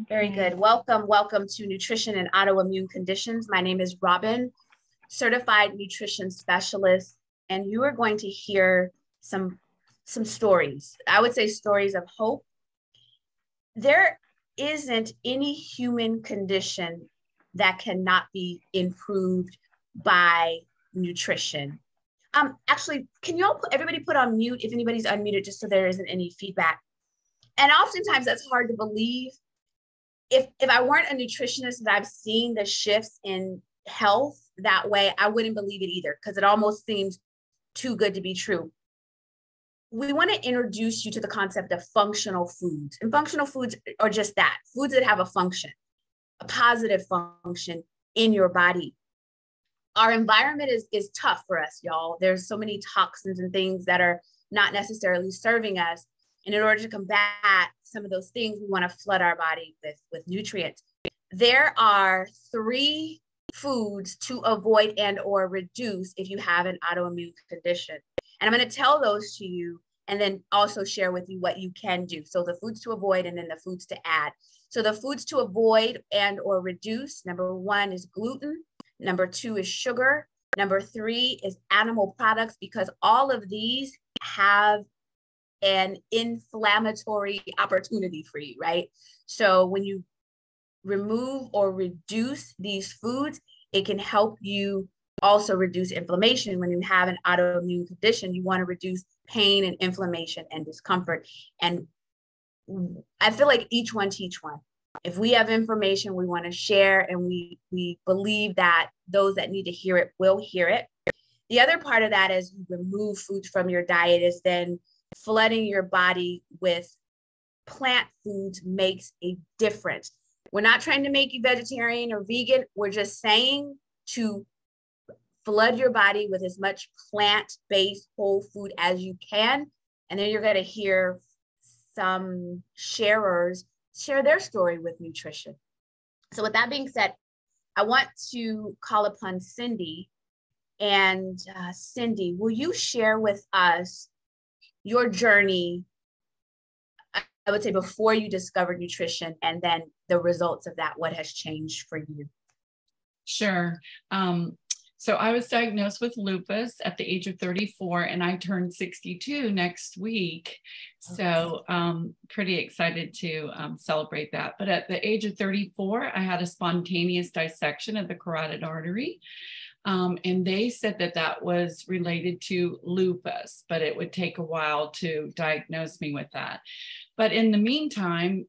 Very good. Welcome to Nutrition and Autoimmune Conditions. My name is Robin, certified nutrition specialist, and you are going to hear some stories. I would say stories of hope. There isn't any human condition that cannot be improved by nutrition. Actually, can you all everybody put on mute if anybody's unmuted, just so there isn't any feedback? And oftentimes that's hard to believe. If I weren't a nutritionist and I've seen the shifts in health that way, I wouldn't believe it either, because it almost seems too good to be true. We want to introduce you to the concept of functional foods. And functional foods are just that, foods that have a function, a positive function in your body. Our environment is tough for us, y'all. There's so many toxins and things that are not necessarily serving us. And in order to combat some of those things, we want to flood our body with nutrients. There are 3 foods to avoid and or reduce if you have an autoimmune condition. And I'm going to tell those to you and then also share with you what you can do. So the foods to avoid and then the foods to add. So the foods to avoid and or reduce, number 1 is gluten. Number 2 is sugar. Number 3 is animal products, because all of these have an inflammatory opportunity for you, right? So when you remove or reduce these foods, it can help you also reduce inflammation. When you have an autoimmune condition, you want to reduce pain and inflammation and discomfort. And I feel like each one teach one. If we have information we want to share, and we believe that those that need to hear it will hear it. The other part of that is you remove foods from your diet is then flooding your body with plant foods makes a difference. We're not trying to make you vegetarian or vegan. We're just saying to flood your body with as much plant-based whole food as you can. And then you're going to hear some sharers share their story with nutrition. So with that being said, I want to call upon Cindy. And Cindy, will you share with us your journey, I would say, before you discovered nutrition, and then the results of that, what has changed for you? Sure. So I was diagnosed with lupus at the age of 34, and I turned 62 next week. So pretty excited to celebrate that. But at the age of 34, I had a spontaneous dissection of the carotid artery. And they said that that was related to lupus, but it would take a while to diagnose me with that. But in the meantime,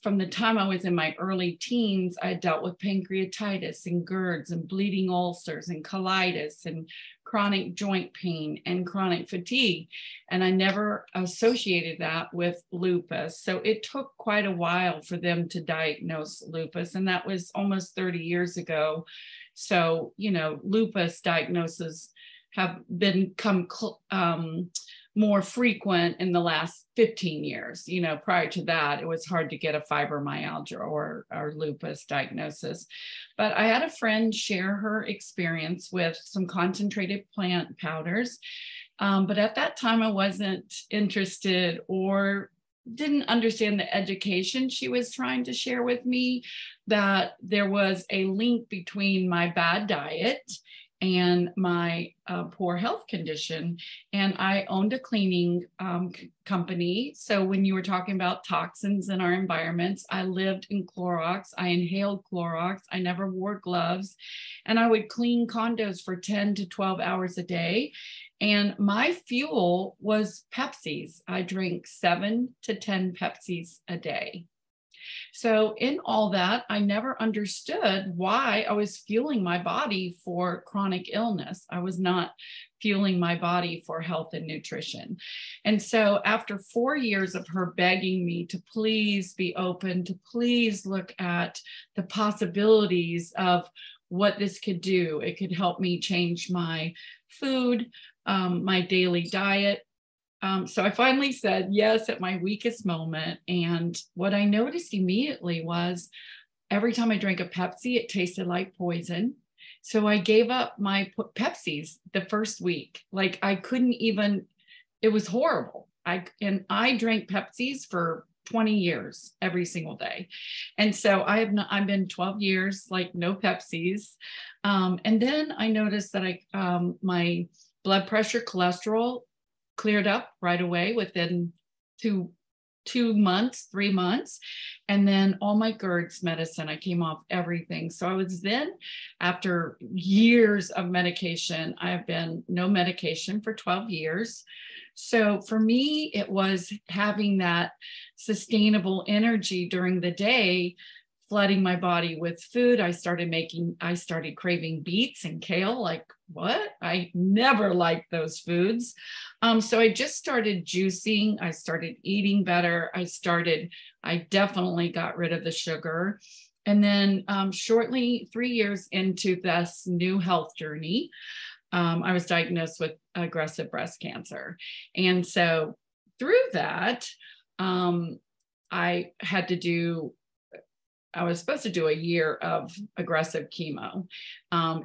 from the time I was in my early teens, I dealt with pancreatitis and GERDs and bleeding ulcers and colitis and chronic joint pain and chronic fatigue. And I never associated that with lupus. So it took quite a while for them to diagnose lupus. And that was almost 30 years ago. So, lupus diagnoses have become more frequent in the last 15 years. Prior to that, it was hard to get a fibromyalgia or lupus diagnosis. But I had a friend share her experience with some concentrated plant powders. But at that time, I wasn't interested or didn't understand the education she was trying to share with me, that there was a link between my bad diet and my poor health condition. And I owned a cleaning company. So when you were talking about toxins in our environments, I lived in Clorox. I inhaled Clorox. I never wore gloves. And I would clean condos for 10 to 12 hours a day. And my fuel was Pepsis. I drank 7 to 10 Pepsis a day. So in all that, I never understood why I was fueling my body for chronic illness. I was not fueling my body for health and nutrition. And so after 4 years of her begging me to please be open, to please look at the possibilities of what this could do, it could help me change my food, my daily diet. So I finally said yes at my weakest moment. And what I noticed immediately was every time I drank a Pepsi, it tasted like poison. So I gave up my Pepsis the first week. Like I couldn't even, it was horrible. I drank Pepsis for 20 years every single day. And so I've been 12 years, like no Pepsis. And then I noticed that my blood pressure, cholesterol cleared up right away within 2 months, 3 months. And then all my GERD's medicine, I came off everything. So I was then, after years of medication, I have been no medication for 12 years. So for me, it was having that sustainable energy during the day, flooding my body with food. I started craving beets and kale. Like, what? I never liked those foods. So I just started juicing. I started eating better. I definitely got rid of the sugar. And then shortly, 3 years into this new health journey, I was diagnosed with aggressive breast cancer. And so through that, I was supposed to do a year of aggressive chemo.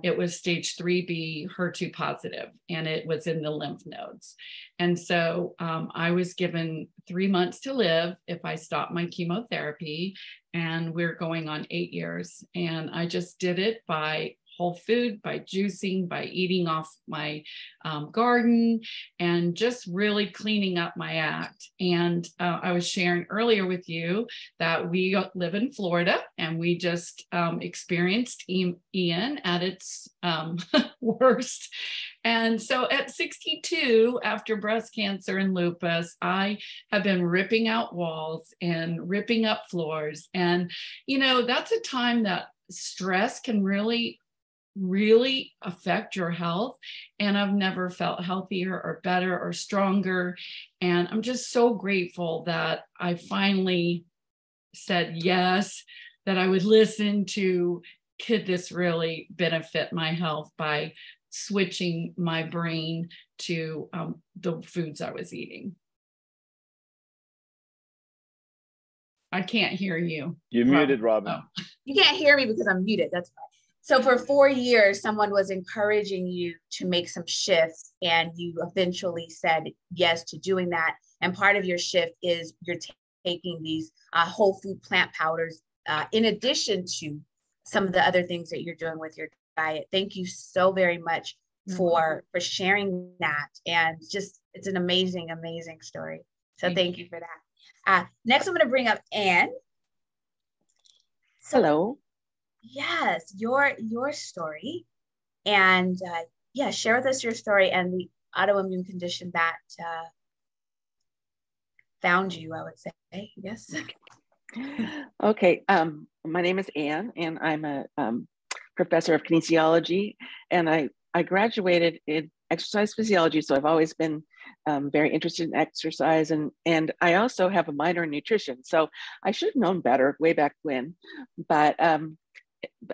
It was stage 3B HER2 positive, and it was in the lymph nodes. And so I was given 3 months to live if I stopped my chemotherapy, and we're going on 8 years. And I just did it by whole food, by juicing, by eating off my garden, and just really cleaning up my act. And I was sharing earlier with you that we live in Florida, and we just experienced Ian at its worst. And so at 62, after breast cancer and lupus, I have been ripping out walls and ripping up floors. And, that's a time that stress can really affect your health. And I've never felt healthier or better or stronger. And I'm just so grateful that I finally said yes, that I would listen to, could this really benefit my health by switching my brain to the foods I was eating. I can't hear you. You're muted, Robin. Oh. You can't hear me because I'm muted. That's fine. So for 4 years, someone was encouraging you to make some shifts, and you eventually said yes to doing that. And part of your shift is you're taking these whole food plant powders in addition to some of the other things that you're doing with your diet. Thank you so very much for sharing that. And just, it's an amazing, amazing story. So thank you for that. Next, I'm going to bring up Anne. So, hello. Yes, your story, and share with us your story and the autoimmune condition that found you, I would say. Yes. Okay. My name is Anne, and I'm a professor of kinesiology, and I graduated in exercise physiology, so I've always been very interested in exercise, and I also have a minor in nutrition. So I should have known better way back when, but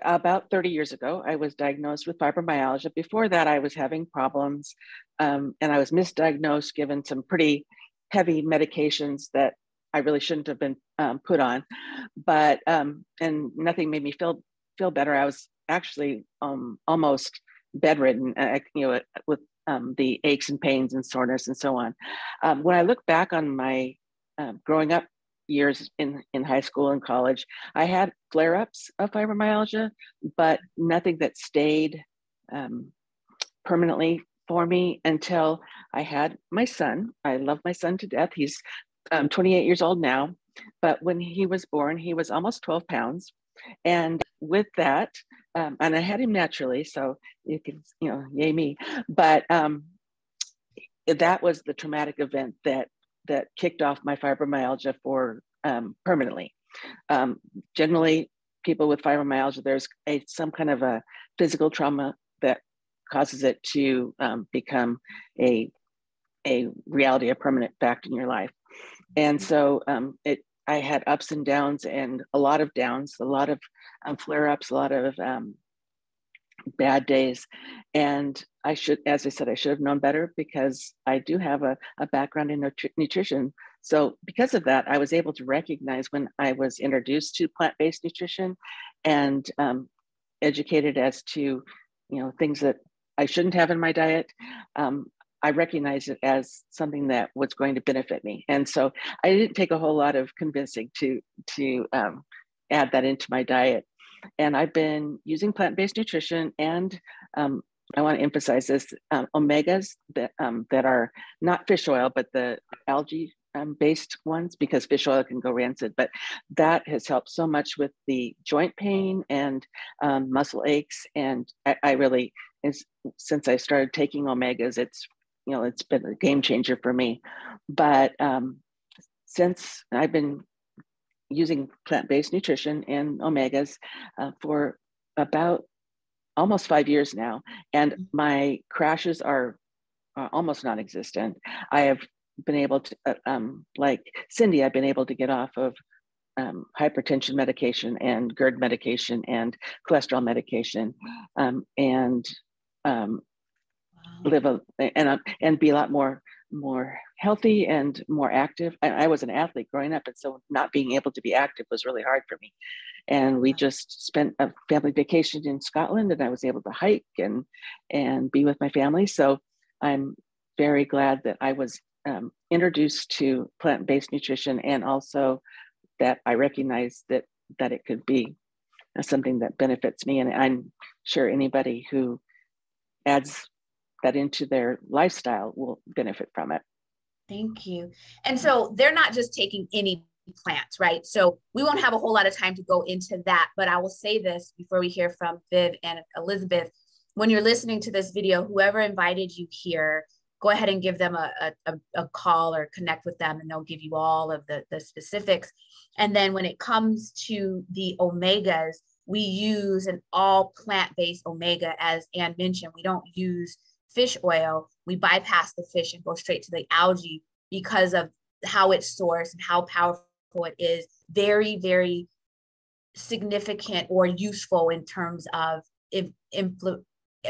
about 30 years ago, I was diagnosed with fibromyalgia. Before that, I was having problems, and I was misdiagnosed, given some pretty heavy medications that I really shouldn't have been put on. But and nothing made me feel better. I was actually almost bedridden, with the aches and pains and soreness and so on. When I look back on my growing up years in high school and college, I had flare-ups of fibromyalgia, but nothing that stayed permanently for me until I had my son. I love my son to death. He's 28 years old now, but when he was born, he was almost 12 pounds. And with that, and I had him naturally, so you can, yay me. But that was the traumatic event that kicked off my fibromyalgia for permanently. Generally, people with fibromyalgia, there's some kind of a physical trauma that causes it to become a reality, a permanent fact in your life. And so I had ups and downs, and a lot of downs, a lot of flare-ups, a lot of bad days. And as I said, I should have known better, because I do have a background in nutrition. So because of that, I was able to recognize when I was introduced to plant-based nutrition and educated as to, things that I shouldn't have in my diet. I recognized it as something that was going to benefit me. And so I didn't take a whole lot of convincing to add that into my diet. And I've been using plant-based nutrition, and I want to emphasize this, omegas that are not fish oil, but the algae based ones, because fish oil can go rancid. But that has helped so much with the joint pain and muscle aches. And I really, since I started taking omegas, it's been a game changer for me. But since I've been using plant-based nutrition and omegas for about almost 5 years now, and my crashes are almost non-existent. I have been able to, like Cindy, I've been able to get off of hypertension medication and GERD medication and cholesterol medication, and live and be a lot more healthy and more active. I was an athlete growing up, and so not being able to be active was really hard for me. And we just spent a family vacation in Scotland, and I was able to hike and be with my family. So I'm very glad that I was introduced to plant-based nutrition, and also that I recognize that it could be something that benefits me. And I'm sure anybody who adds that into their lifestyle will benefit from it. Thank you. And so they're not just taking any plants, right? So we won't have a whole lot of time to go into that, but I will say this before we hear from Viv and Elizabeth. When you're listening to this video, whoever invited you here, go ahead and give them a call or connect with them, and they'll give you all of the specifics. And then when it comes to the omegas, we use an all plant-based omega. As Ann mentioned, we don't use fish oil. We bypass the fish and go straight to the algae because of how it's sourced and how powerful it is. Very, very significant or useful in terms of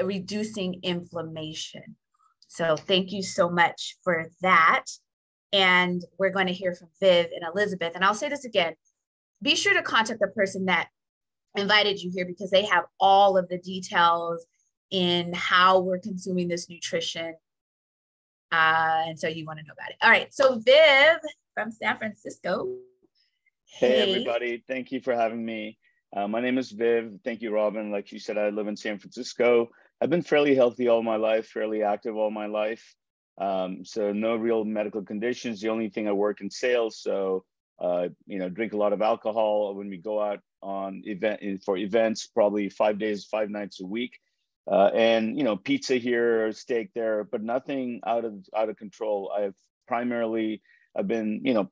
reducing inflammation. So thank you so much for that. And we're going to hear from Viv and Elizabeth. And I'll say this again, be sure to contact the person that invited you here, because they have all of the details in how we're consuming this nutrition. And so you want to know about it. All right. So Viv from San Francisco. Hey, everybody. Thank you for having me. My name is Viv. Thank you, Robin. Like you said, I live in San Francisco. I've been fairly healthy all my life, fairly active all my life. So no real medical conditions. The only thing, I work in sales. So, drink a lot of alcohol when we go out on for events, probably 5 days, 5 nights a week. And pizza here, steak there, but nothing out of control. I've been,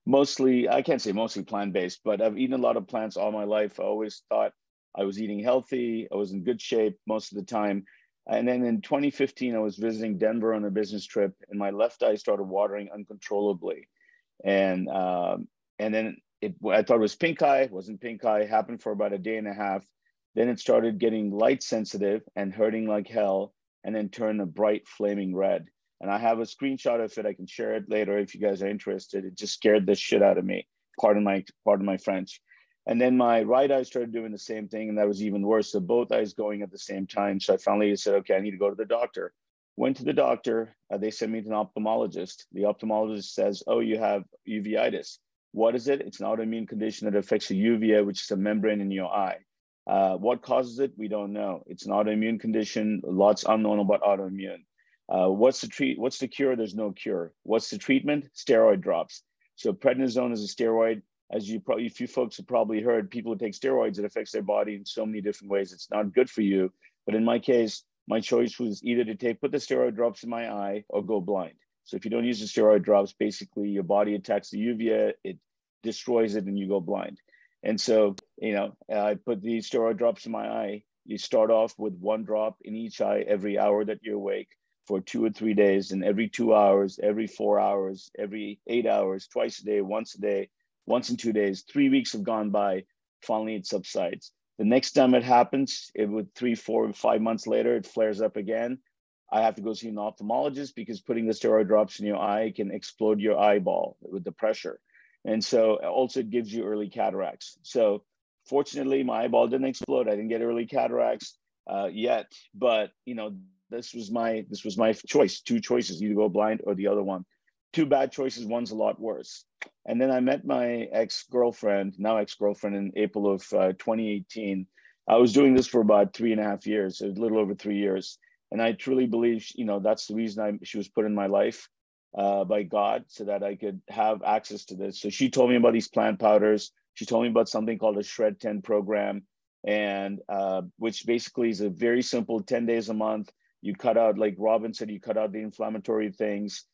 mostly, I can't say mostly plant-based, but I've eaten a lot of plants all my life. I always thought I was eating healthy. I was in good shape most of the time. And then in 2015, I was visiting Denver on a business trip, and my left eye started watering uncontrollably. And then I thought it was pink eye. It wasn't pink eye. It happened for about a day and a half. Then it started getting light sensitive and hurting like hell, and then turned a bright flaming red. And I have a screenshot of it. I can share it later if you guys are interested. It just scared the shit out of me. Pardon my French. And then my right eye started doing the same thing, and that was even worse. So both eyes going at the same time. So I finally said, okay, I need to go to the doctor. Went to the doctor. They sent me to an ophthalmologist. The ophthalmologist says, oh, you have uveitis. What is it? It's an autoimmune condition that affects the uvea, which is a membrane in your eye. What causes it? We don't know. It's an autoimmune condition. Lots unknown about autoimmune. What's the cure? There's no cure. What's the treatment? Steroid drops. So prednisone is a steroid. As if you folks have probably heard, people who take steroids, it affects their body in so many different ways. It's not good for you. But in my case, my choice was either to put the steroid drops in my eye or go blind. So if you don't use the steroid drops, basically your body attacks the uvea, it destroys it, and you go blind. And so, I put the steroid drops in my eye. You start off with 1 drop in each eye every hour that you're awake for 2 or 3 days, and every 2 hours, every 4 hours, every 8 hours, twice a day, once in 2 days. 3 weeks have gone by. Finally, it subsides. The next time it happens, it would 3, 4, 5 months later, it flares up again. I have to go see an ophthalmologist because putting the steroid drops in your eye can explode your eyeball with the pressure. And so also it gives you early cataracts. So fortunately, my eyeball didn't explode. I didn't get early cataracts yet, but this was my choice, two choices, either go blind or the other one. Two bad choices, one's a lot worse. And then I met my ex-girlfriend, now ex-girlfriend, in April of 2018. I was doing this for about 3.5 years, a little over 3 years. And I truly believe, that's the reason she was put in my life by God, so that I could have access to this. So she told me about these plant powders. She told me about something called a Shred 10 program, and which basically is a very simple 10 days a month. You cut out, like Robin said, you cut out the inflammatory things,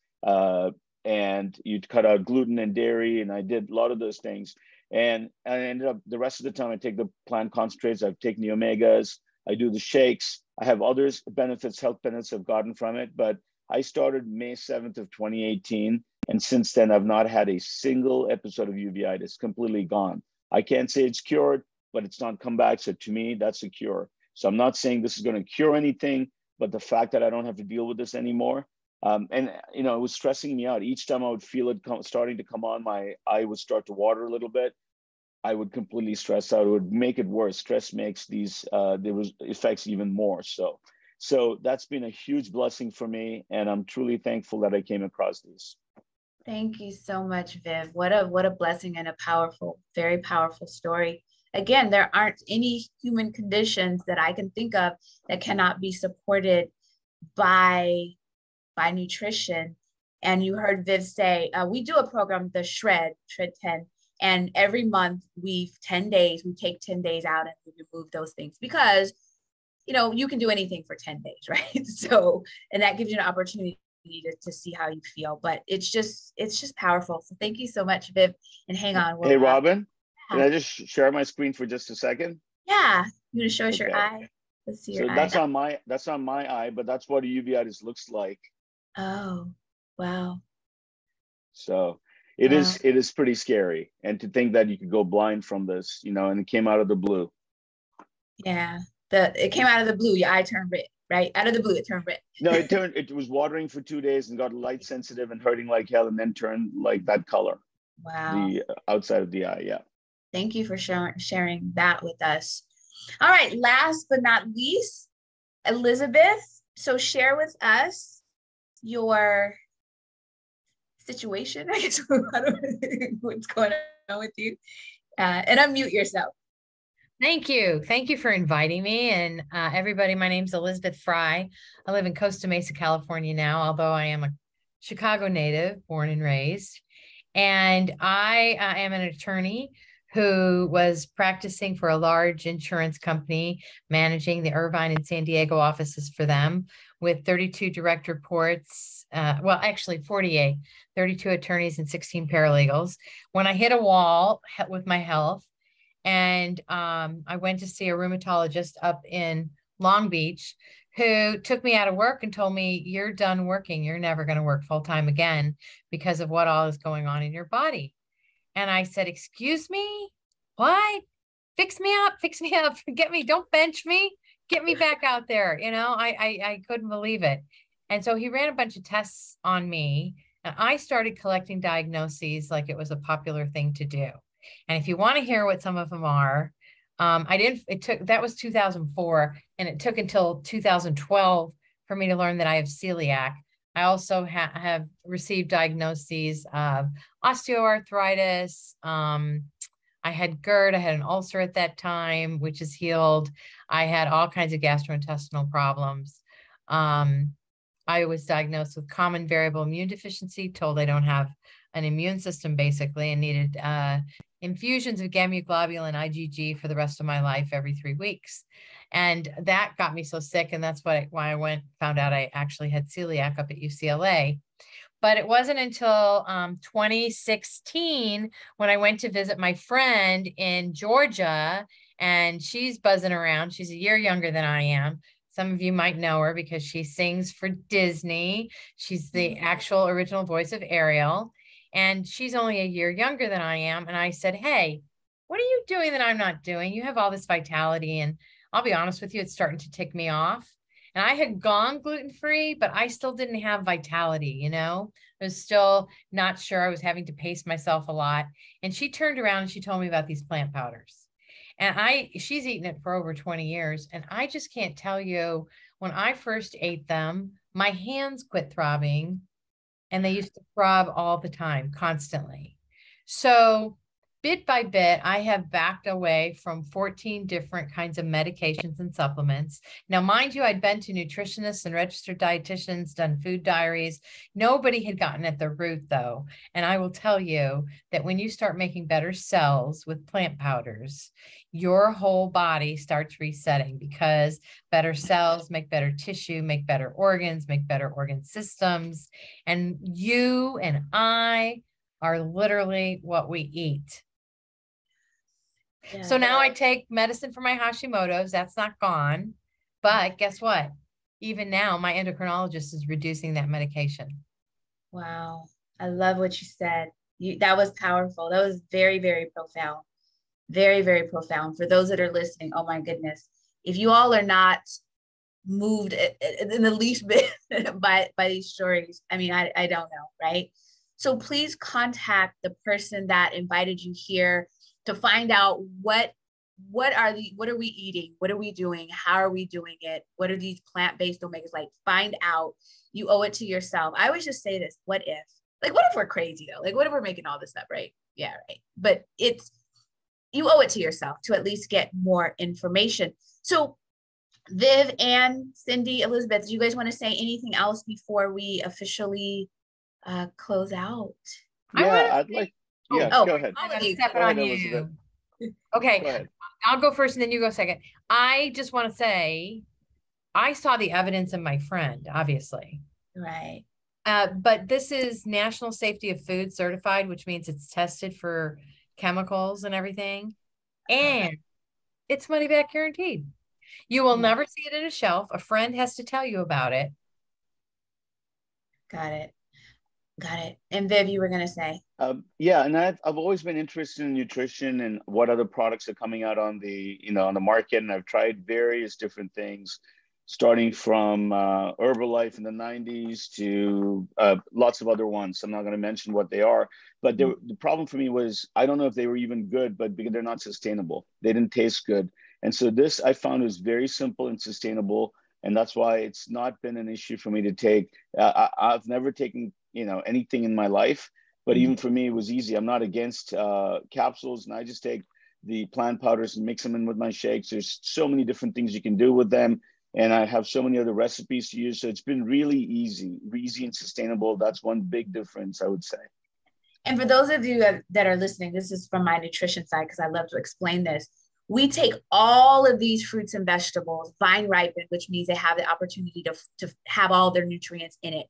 and you cut out gluten and dairy. And I did a lot of those things. And I ended up, the rest of the time, I take the plant concentrates, I've taken the omegas, I do the shakes. I have others benefits, health benefits I've gotten from it. But I started May 7th of 2018. And since then, I've not had a single episode of uveitis, completely gone. I can't say it's cured, but it's not come back. So to me, that's a cure. So I'm not saying this is going to cure anything, but the fact that I don't have to deal with this anymore. And, it was stressing me out. Each time I would feel it starting to come on, my eye would start to water a little bit. I would completely stress out. It would make it worse. Stress makes these effects even more. So that's been a huge blessing for me. And I'm truly thankful that I came across these. Thank you so much, Viv. What a blessing and a powerful, very powerful story. Again, there aren't any human conditions that I can think of that cannot be supported by nutrition. And you heard Viv say, we do a program, the Shred 10. And every month we take 10 days out and we remove those things because, you can do anything for 10 days, right? So, and that gives you an opportunity to see how you feel, but it's just powerful. So thank you so much, Viv, and hang on. Hey, Robin, can I just share my screen for just a second? Yeah, you want to show us your eye? Let's see your eye. That's on my eye, but that's what a uveitis looks like. Oh, wow. So it is pretty scary. And to think that you could go blind from this, and it came out of the blue. Yeah, it came out of the blue. Your eye turned red, right? Out of the blue, it turned red. No, it was watering for 2 days and got light sensitive and hurting like hell, and then turned like that color. Wow. The outside of the eye, yeah. Thank you for sharing that with us. All right, last but not least, Elizabeth. So share with us your situation, I guess. What's going on with you, and unmute yourself. Thank you. Thank you for inviting me. And everybody, my name's Elizabeth Fry. I live in Costa Mesa, California now, although I am a Chicago native, born and raised. And I am an attorney who was practicing for a large insurance company, managing the Irvine and San Diego offices for them with 32 direct reports. Well, actually 48, 32 attorneys and 16 paralegals. When I hit a wall with my health, and I went to see a rheumatologist up in Long Beach who took me out of work and told me, you're done working. You're never going to work full time again because of what all is going on in your body. And I said, excuse me, what? Fix me up, get me, don't bench me, get me back out there. I couldn't believe it. And so he ran a bunch of tests on me and I started collecting diagnoses like it was a popular thing to do. And if you want to hear what some of them are, that was 2004, and it took until 2012 for me to learn that I have celiac. I also have received diagnoses of osteoarthritis. I had GERD. I had an ulcer at that time, which is healed. I had all kinds of gastrointestinal problems. I was diagnosed with common variable immune deficiency, told I don't have an immune system basically, and needed infusions of gamma-globulin IgG for the rest of my life every 3 weeks. And that got me so sick. And that's why I found out I actually had celiac up at UCLA. But it wasn't until 2016 when I went to visit my friend in Georgia, and she's buzzing around. She's a year younger than I am. Some of you might know her because she sings for Disney. She's the actual original voice of Ariel. And she's only a year younger than I am. And I said, hey, what are you doing that I'm not doing? You have all this vitality. And I'll be honest with you, it's starting to tick me off. And I had gone gluten-free, but I still didn't have vitality, I was still not sure. I was having to pace myself a lot. And she turned around and she told me about these plant powders. And she's eaten it for over 20 years. And I just can't tell you when I first ate them, my hands quit throbbing and they used to throb all the time, constantly. So bit by bit, I have backed away from 14 different kinds of medications and supplements. Now, mind you, I'd been to nutritionists and registered dietitians, done food diaries. Nobody had gotten at the root, though. And I will tell you that when you start making better cells with plant powders, your whole body starts resetting, because better cells make better tissue, make better organs, make better organ systems. And you and I are literally what we eat. Yeah. So now I take medicine for my Hashimoto's. That's not gone. But guess what? Even now, my endocrinologist is reducing that medication. Wow. I love what you said. That was powerful. That was very, very profound. Very, very profound. For those that are listening, oh my goodness. If you all are not moved in the least bit by these stories, I mean, I don't know, right? So please contact the person that invited you here to find out what are we eating? What are we doing? How are we doing it? What are these plant-based omegas like? Find out. You owe it to yourself. I always just say this, what if? Like, what if we're crazy though? Like, what if we're making all this up, right? Yeah, right. But you owe it to yourself to at least get more information. So Viv and Cindy, Elizabeth, do you guys want to say anything else before we officially close out? Yeah, I'd like. Yeah, go ahead. I'm gonna step on you. Okay, go ahead. I'll go first and then you go second. I just want to say, I saw the evidence in my friend, obviously. Right. But this is National Safety of Food certified, which means it's tested for chemicals and everything. And it's money back guaranteed. You will never see it in a shelf. A friend has to tell you about it. Got it. Got it. And Viv, you were going to say. Yeah, and I've always been interested in nutrition and what other products are coming out on the market, and I've tried various different things, starting from Herbalife in the 90s to lots of other ones. I'm not going to mention what they are, but the problem for me was I don't know if they were even good, but because they're not sustainable, they didn't taste good, and so this I found was very simple and sustainable, and that's why it's not been an issue for me to take. I've never taken anything in my life, but even for me it was easy. I'm not against capsules, and I just take the plant powders and mix them in with my shakes. There's so many different things you can do with them, and I have so many other recipes to use, so it's been really easy and sustainable. That's one big difference, I would say. And for those of you that are listening, this is from my nutrition side because I love to explain this. We take all of these fruits and vegetables, vine ripened, which means they have the opportunity to have all their nutrients in it.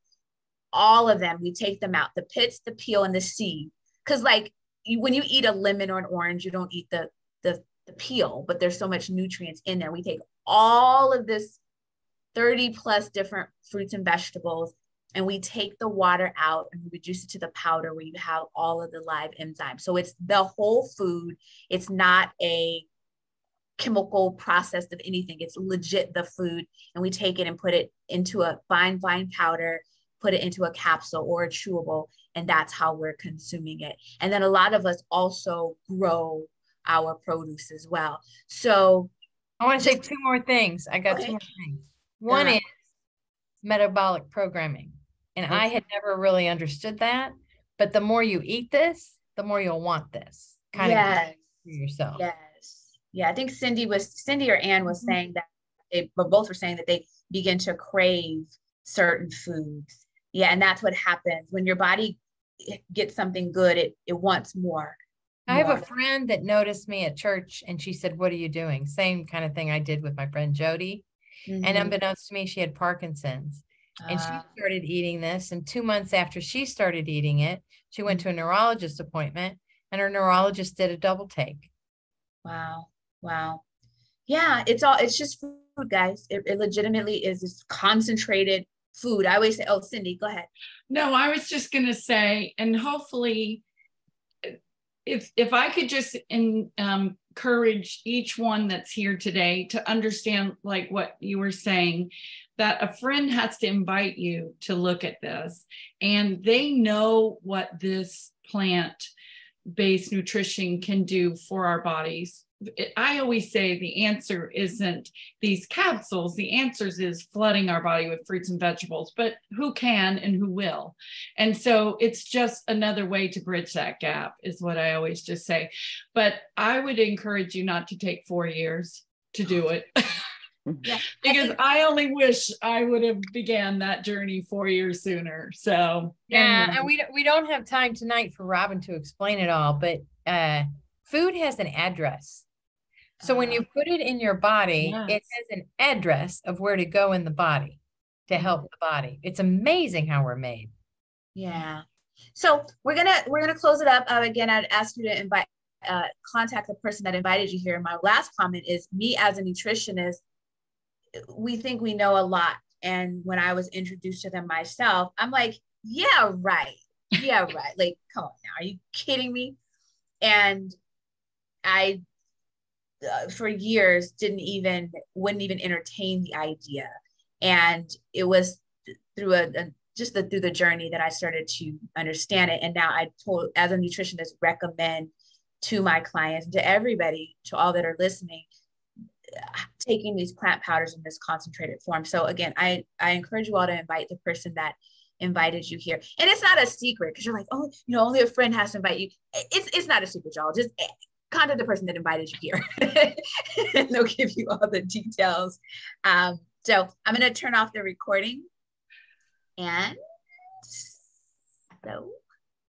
All of them, we take them out, the pits, the peel, and the seed. Because when you eat a lemon or an orange, you don't eat the peel, but there's so much nutrients in there. We take all of this 30 plus different fruits and vegetables, and we take the water out and we reduce it to the powder where you have all of the live enzymes. So it's the whole food. It's not a chemical process of anything. It's legit the food. And we take it and put it into a fine powder, put it into a capsule or a chewable, and that's how we're consuming it. And then a lot of us also grow our produce as well. So I want to say two more things. I got two more things. One is metabolic programming. And I had never really understood that, but the more you eat this, the more you'll want this kind of for yourself. Yes. Yeah. I think Cindy or Ann was saying that both were saying that they begin to crave certain foods. Yeah. And that's what happens when your body gets something good. It wants more. I have a friend that noticed me at church and she said, "What are you doing?" Same kind of thing I did with my friend Jody. And unbeknownst to me, she had Parkinson's. And she started eating this. And 2 months after she started eating it, she went to a neurologist appointment and her neurologist did a double take. Wow. Yeah, it's just food, guys. It legitimately is this concentrated food. I always say, oh, Cindy, go ahead. No, I was just going to say, and hopefully if I could just encourage each one that's here today to understand, like what you were saying, that a friend has to invite you to look at this, and they know what this plant-based nutrition can do for our bodies. I always say the answer isn't these capsules. The answer is flooding our body with fruits and vegetables, but who can and who will? And so it's just another way to bridge that gap is what I always just say. But I would encourage you not to take 4 years to do it. Yeah. Because I only wish I would have began that journey 4 years sooner. So Yeah, anyway. and we don't have time tonight for Robin to explain it all, but food has an address. So when you put it in your body, Yes. it has an address of where to go in the body to help the body. It's amazing how we're made. Yeah. So we're gonna close it up. Again, I'd ask you to invite contact the person that invited you here. And my last comment is, me as a nutritionist, we think we know a lot. And when I was introduced to them myself, I'm like, yeah, right. Yeah, right. Like, come on now. Are you kidding me? And I, for years, wouldn't even entertain the idea. And it was through through the journey that I started to understand it. And now as a nutritionist, recommend to my clients, to everybody, to all that are listening, taking these plant powders in this concentrated form. So again, I encourage you all to invite the person that invited you here. And it's not a secret, because you're like, oh, only a friend has to invite you. It's not a secret, y'all. Just contact the person that invited you here and they'll give you all the details. So I'm going to turn off the recording. And so